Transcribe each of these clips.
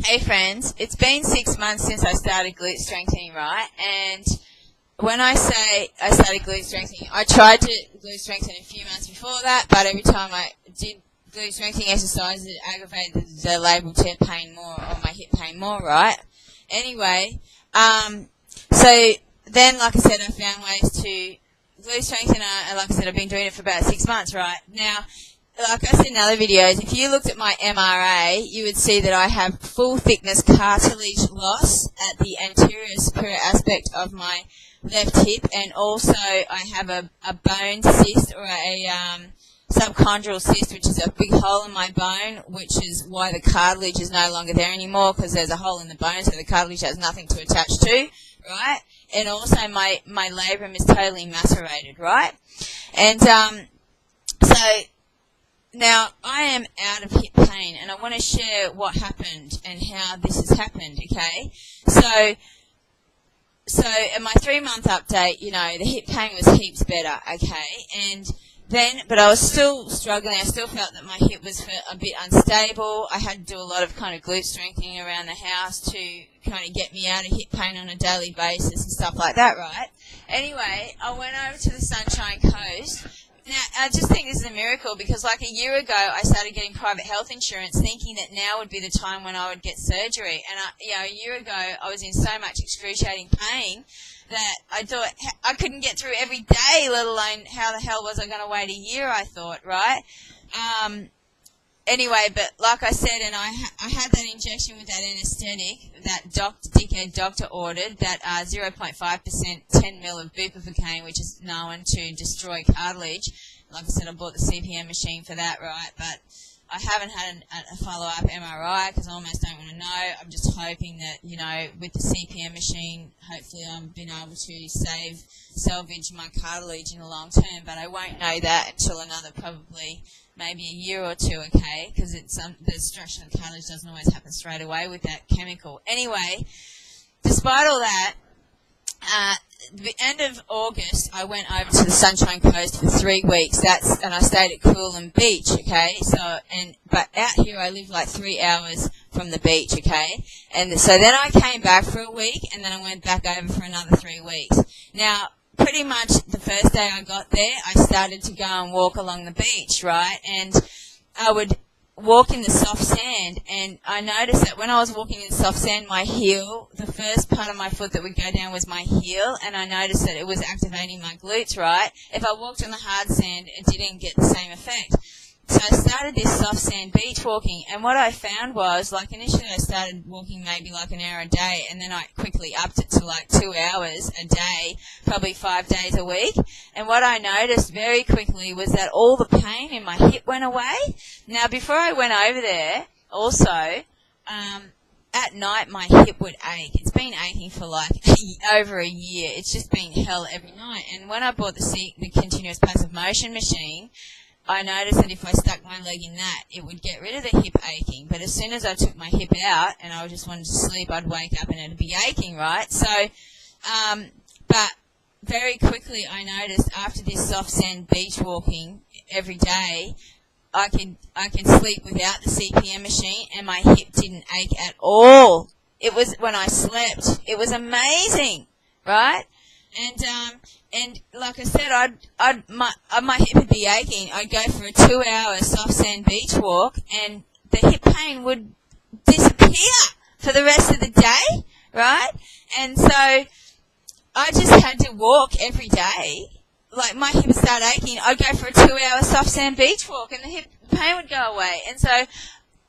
Hey friends, it's been 6 months since I started glute strengthening, right? And when I say I started glute strengthening, I tried to glute strengthen a few months before that, but every time I did glute strengthening exercises, it aggravated the labral tear pain more, or my hip pain more, right? Anyway, so then, like I said, I found ways to glute strengthen, and like I said, I've been doing it for about 6 months, right? Now, like I said in other videos, if you looked at my MRA, you would see that I have full thickness cartilage loss at the anterior superior aspect of my left hip, and also I have a bone cyst, or a subchondral cyst, which is a big hole in my bone, which is why the cartilage is no longer there anymore, because there's a hole in the bone, so the cartilage has nothing to attach to, right? And also my labrum is totally macerated, right? And so now, I am out of hip pain, and I want to share what happened and how this has happened, okay? So in my 3-month update, you know, the hip pain was heaps better, okay? And then, but I was still struggling. I still felt that my hip was a bit unstable. I had to do a lot of kind of glute strengthening around the house to kind of get me out of hip pain on a daily basis and stuff like that, right? Anyway, I went over to the Sunshine Coast. Now, I just think this is a miracle, because like a year ago, I started getting private health insurance, thinking that now would be the time when I would get surgery. And, a year ago, I was in so much excruciating pain that I thought I couldn't get through every day, let alone how the hell was I going to wait a year, I thought, right? Anyway, but like I said, and I had that injection with that anesthetic that dickhead doctor ordered, that 0.5%, 10 mil of bupivacaine, which is known to destroy cartilage. Like I said, I bought the CPM machine for that, right? But I haven't had a follow-up MRI because I almost don't want to know. I'm just hoping that, you know, with the CPM machine, hopefully I've been able to salvage my cartilage in the long term, but I won't know that until another probably maybe a year or two, okay, because the destruction of cartilage doesn't always happen straight away with that chemical. Anyway, despite all that, the end of August, I went over to the Sunshine Coast for 3 weeks. And I stayed at Coolum Beach, okay. But out here, I live like 3 hours from the beach, okay. And so then I came back for a week, and then I went back over for another 3 weeks. Now, pretty much the first day I got there, I started to go and walk along the beach, right? And I would walk in the soft sand, and I noticed that when I was walking in the soft sand, my heel, the first part of my foot that would go down was my heel, and I noticed that it was activating my glutes, right? If I walked on the hard sand, it didn't get the same effect. So I started this soft sand beach walking, and what I found was, like, initially I started walking maybe like an hour a day, and then I quickly upped it to like 2 hours a day, probably 5 days a week. And what I noticed very quickly was that all the pain in my hip went away. Now, before I went over there, also, at night my hip would ache. It's been aching for like over a year. It's just been hell every night. And when I bought the continuous passive motion machine, I noticed that if I stuck my leg in that, it would get rid of the hip aching. But as soon as I took my hip out and I just wanted to sleep, I'd wake up and it'd be aching, right? So, but very quickly I noticed after this soft sand beach walking every day, I can sleep without the CPM machine, and my hip didn't ache at all. It was when I slept. It was amazing, right? And like I said, my hip would be aching. I'd go for a 2-hour soft sand beach walk, and the hip pain would disappear for the rest of the day, right? And so I just had to walk every day. Like, my hip would start aching, I'd go for a 2-hour soft sand beach walk, and the hip pain would go away. And so,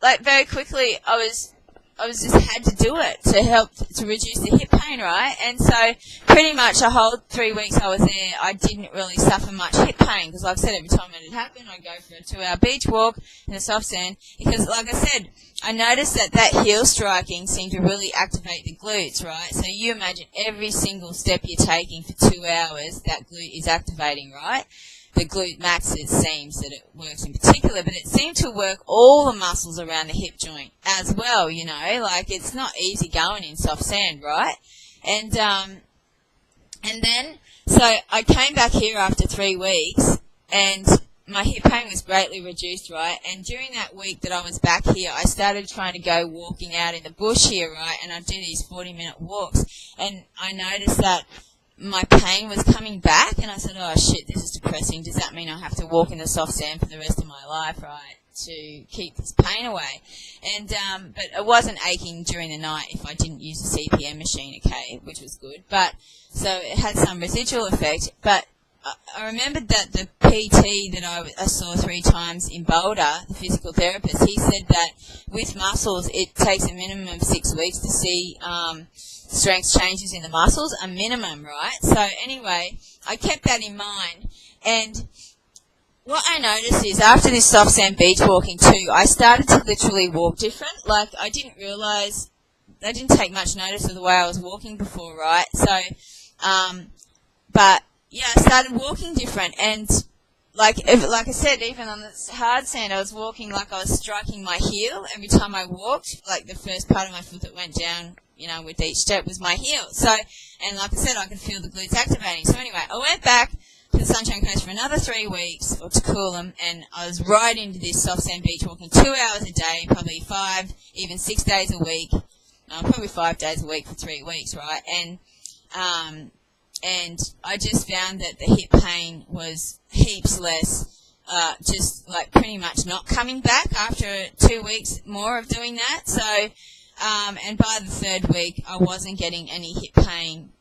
like, very quickly, I just had to do it to help to reduce the hip pain, right? And so pretty much a whole 3 weeks I was there, I didn't really suffer much hip pain, because like I said, every time it had happened, I'd go for a 2-hour beach walk in the soft sand, because like I said, I noticed that heel striking seemed to really activate the glutes, right? So you imagine every single step you're taking for 2 hours, that glute is activating, right? The glute max, it seems that it works in particular, but it seemed to work all the muscles around the hip joint as well, you know, like it's not easy going in soft sand, right? And then, so I came back here after 3 weeks, and my hip pain was greatly reduced, right? And during that week that I was back here, I started trying to go walking out in the bush here, right? And I'd do these 40-minute walks, and I noticed that my pain was coming back, and I said, oh shit, this is depressing. Does that mean I have to walk in the soft sand for the rest of my life, right, to keep this pain away? And but it wasn't aching during the night if I didn't use a CPM machine, okay, which was good. But so it had some residual effect. But I remembered that the PT that I saw 3 times in Boulder, the physical therapist, he said that with muscles it takes a minimum of 6 weeks to see strength changes in the muscles, a minimum, right? So anyway, I kept that in mind, and what I noticed is after this soft sand beach walking too, I started to literally walk different. Like, I didn't take much notice of the way I was walking before, right? So, but yeah, I started walking different, and like I said, even on the hard sand, I was walking like I was striking my heel every time I walked. Like the first part of my foot that went down, you know, with each step was my heel. So, and like I said, I could feel the glutes activating. So anyway, I went back to the Sunshine Coast for another 3 weeks, or to Coolum, and I was right into this soft sand beach walking 2 hours a day, probably 5, even 6 days a week, probably 5 days a week for 3 weeks, right? And I just found that the hip pain was heaps less, just like pretty much not coming back after 2 weeks more of doing that. So, and by the 3rd week, I wasn't getting any hip pain.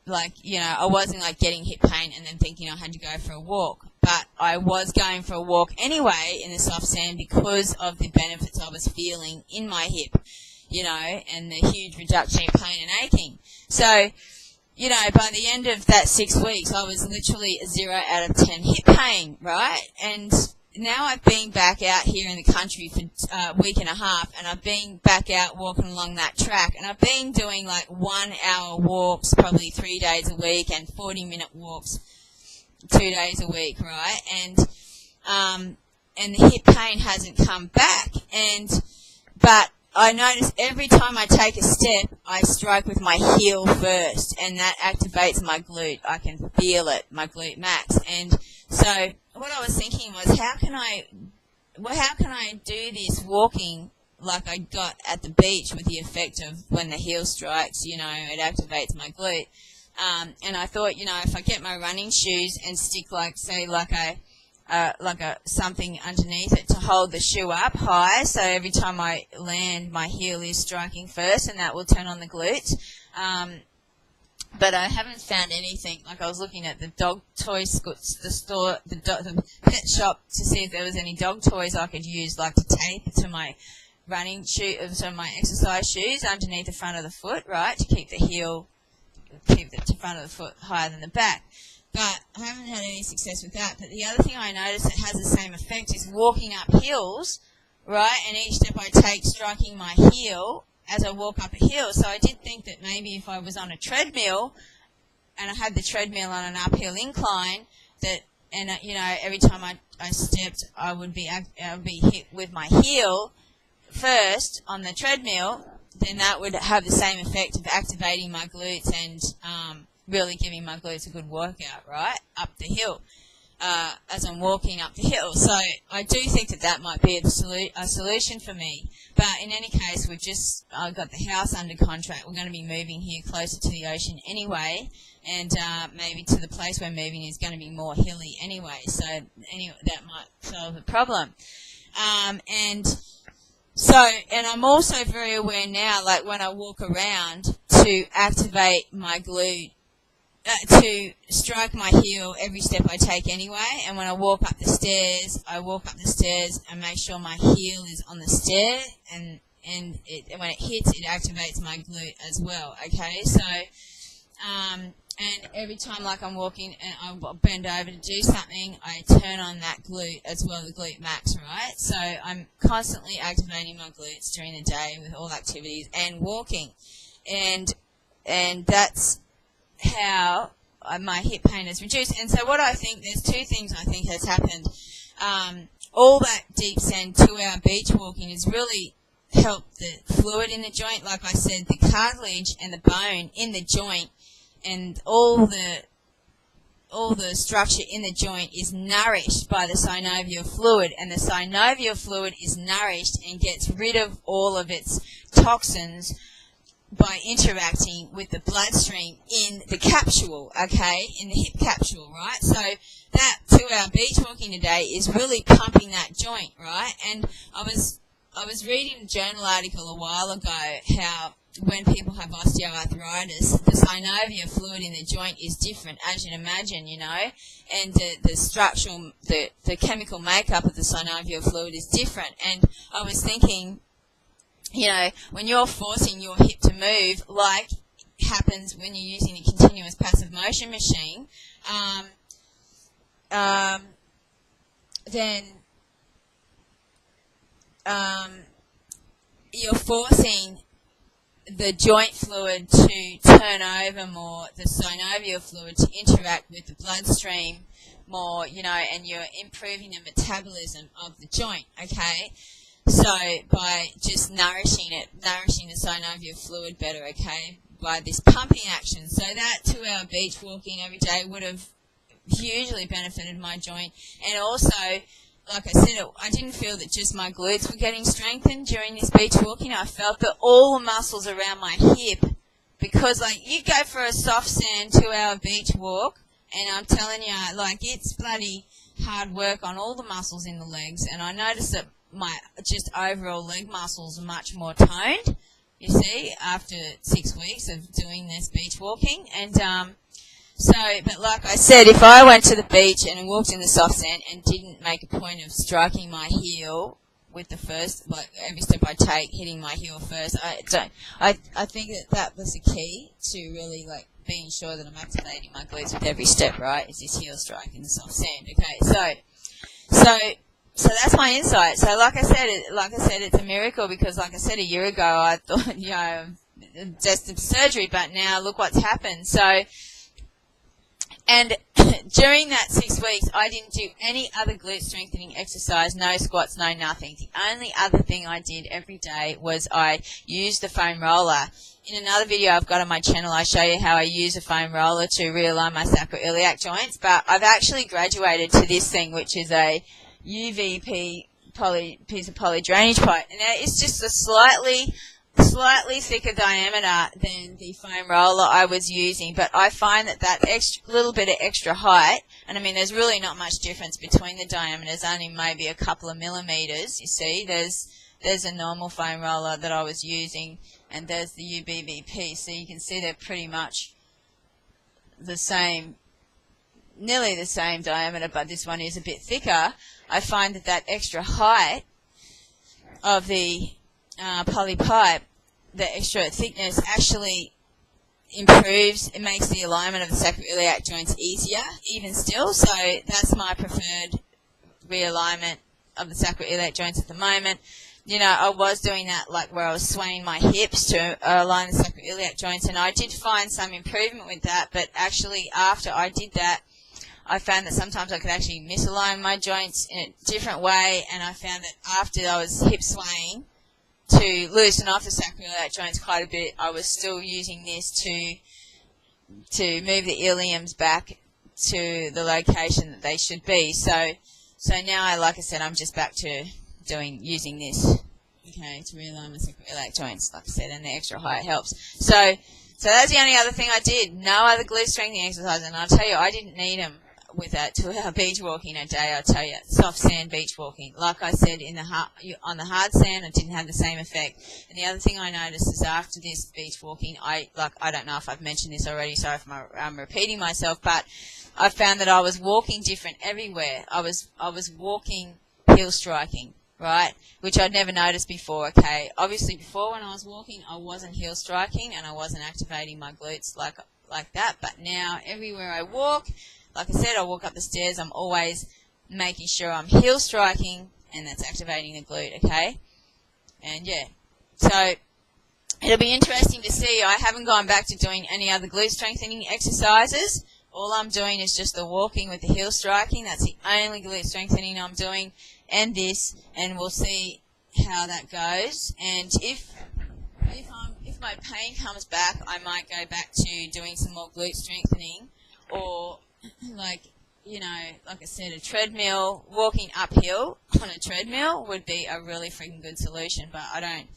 Like, you know, I wasn't like getting hip pain and then thinking I had to go for a walk. But I was going for a walk anyway in the soft sand because of the benefits I was feeling in my hip, you know, and the huge reduction in pain and aching. So, you know, by the end of that 6 weeks, I was literally a 0 out of 10 hip pain, right? And now I've been back out here in the country for a week and a half, and I've been back out walking along that track, and I've been doing like 1 hour walks probably 3 days a week and 40-minute walks 2 days a week, right? And the hip pain hasn't come back, but I notice every time I take a step, I strike with my heel first, and that activates my glute. I can feel it, my glute max. And so what I was thinking was, how can I do this walking like I got at the beach with the effect of when the heel strikes, you know, it activates my glute. And I thought, you know, if I get my running shoes and stick something underneath it to hold the shoe up high, so every time I land, my heel is striking first, and that will turn on the glutes. But I haven't found anything. Like, I was looking at the dog toy the pet shop to see if there was any dog toys I could use, like to tape to my running shoe, so my exercise shoes underneath the front of the foot, right, to keep the front of the foot higher than the back. But I haven't had any success with that. But the other thing I noticed that has the same effect is walking up hills, right? And each step I take striking my heel as I walk up a hill. So I did think that maybe if I was on a treadmill and I had the treadmill on an uphill incline, you know, every time I stepped, I would be hit with my heel first on the treadmill. Then that would have the same effect of activating my glutes and really giving my glutes a good workout, right, up the hill, as I'm walking up the hill. So I do think that might be a solution for me. But in any case, we've just got the house under contract. We're going to be moving here closer to the ocean anyway, and maybe to the place we're moving is going to be more hilly anyway. So anyway, that might solve the problem. And I'm also very aware now, like when I walk around, to activate my glute, to strike my heel every step I take anyway. And when I walk up the stairs, and make sure my heel is on the stair, and when it hits, it activates my glute as well, okay? So, and every time, like, I'm walking and I bend over to do something, I turn on that glute as well, the glute max, right? So I'm constantly activating my glutes during the day with all activities and walking. And that's how my hip pain is reduced. And so what I think, there's 2 things I think has happened. All that deep sand 2-hour beach walking has really helped the fluid in the joint. Like I said, the cartilage and the bone in the joint and all the structure in the joint is nourished by the synovial fluid, and the synovial fluid is nourished and gets rid of all of its toxins by interacting with the bloodstream in the capsule, okay, in the hip capsule, right? So that 2-hour beach walking today is really pumping that joint, right? And I was reading a journal article a while ago how when people have osteoarthritis, the synovial fluid in the joint is different, as you'd imagine, you know, and the structural, the chemical makeup of the synovial fluid is different. And I was thinking, you know, when you're forcing your hip to move, like happens when you're using a continuous passive motion machine, then you're forcing the joint fluid to turn over more, the synovial fluid to interact with the bloodstream more, you know, and you're improving the metabolism of the joint, okay? So by just nourishing the synovial fluid better, okay, by this pumping action. So that 2-hour beach walking every day would have hugely benefited my joint. And also, like I said, I didn't feel that just my glutes were getting strengthened during this beach walking. I felt that all the muscles around my hip, because like you go for a soft sand 2-hour beach walk, and I'm telling you, like it's bloody hard work on all the muscles in the legs, and I noticed that my just overall leg muscles are much more toned, you see, after 6 weeks of doing this beach walking. And but like I said, if I went to the beach and walked in the soft sand and didn't make a point of striking my heel with the first, like every step I take, hitting my heel first, I think that was the key to really like being sure that I'm activating my glutes with every step, right? Is this heel strike in the soft sand? Okay, so that's my insight. So like I said, it's a miracle, because like I said, a year ago I thought, you know, just surgery, but now look what's happened. So, and during that 6 weeks, I didn't do any other glute strengthening exercise, no squats, no nothing. The only other thing I did every day was I used the foam roller. In another video I've got on my channel, I show you how I use a foam roller to realign my sacroiliac joints, but I've actually graduated to this thing, which is a UVP piece of poly drainage pipe. And it's just a slightly thicker diameter than the foam roller I was using, but I find that little bit of extra height, and I mean there's really not much difference between the diameters, only maybe a couple of millimeters, you see. There's a normal foam roller that I was using, and there's the UBVP, so you can see they're pretty much the same, nearly the same diameter, but this one is a bit thicker. I find that extra height of the poly pipe, the extra thickness, actually improves, it makes the alignment of the sacroiliac joints easier, even still. So that's my preferred realignment of the sacroiliac joints at the moment. You know, I was doing that like where I was swaying my hips to align the sacroiliac joints, and I did find some improvement with that, but actually after I did that, I found that sometimes I could actually misalign my joints in a different way, and I found that after I was hip swaying to loosen off the sacroiliac joints quite a bit, I was still using this to move the iliums back to the location that they should be. So now, like I said, I'm just back to using this, okay, to realign my sacroiliac joints, like I said, and the extra height helps. So that's the only other thing I did. No other glute strengthening exercise, and I'll tell you, I didn't need them with that 2-hour beach walking a day. I'll tell you, soft sand beach walking. Like I said, on the hard sand, I didn't have the same effect. And the other thing I noticed is after this beach walking, I don't know if I've mentioned this already, sorry if I'm repeating myself, but I found that I was walking different everywhere. I was walking heel striking, right, which I'd never noticed before, okay. Obviously before, when I was walking, I wasn't heel striking and I wasn't activating my glutes like that, but now everywhere I walk, like I said, I walk up the stairs, I'm always making sure I'm heel striking, and that's activating the glute, okay? And yeah, so it'll be interesting to see. I haven't gone back to doing any other glute strengthening exercises. All I'm doing is just the walking with the heel striking. That's the only glute strengthening I'm doing, and this, and we'll see how that goes. And if my pain comes back, I might go back to doing some more glute strengthening, or like, you know, like I said, a treadmill, walking uphill on a treadmill would be a really freaking good solution, but I don't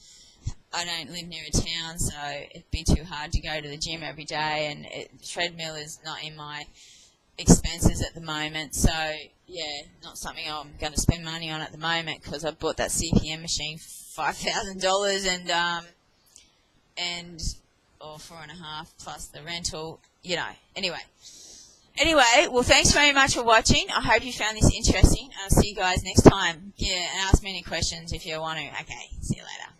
live near a town, so it'd be too hard to go to the gym every day, and treadmill is not in my expenses at the moment, so yeah, not something I'm going to spend money on at the moment, because I bought that CPM machine for $5,000 or $4,500 plus the rental, you know. Anyway, well, thanks very much for watching. I hope you found this interesting. I'll see you guys next time. Yeah, and ask me any questions if you want to. Okay, see you later.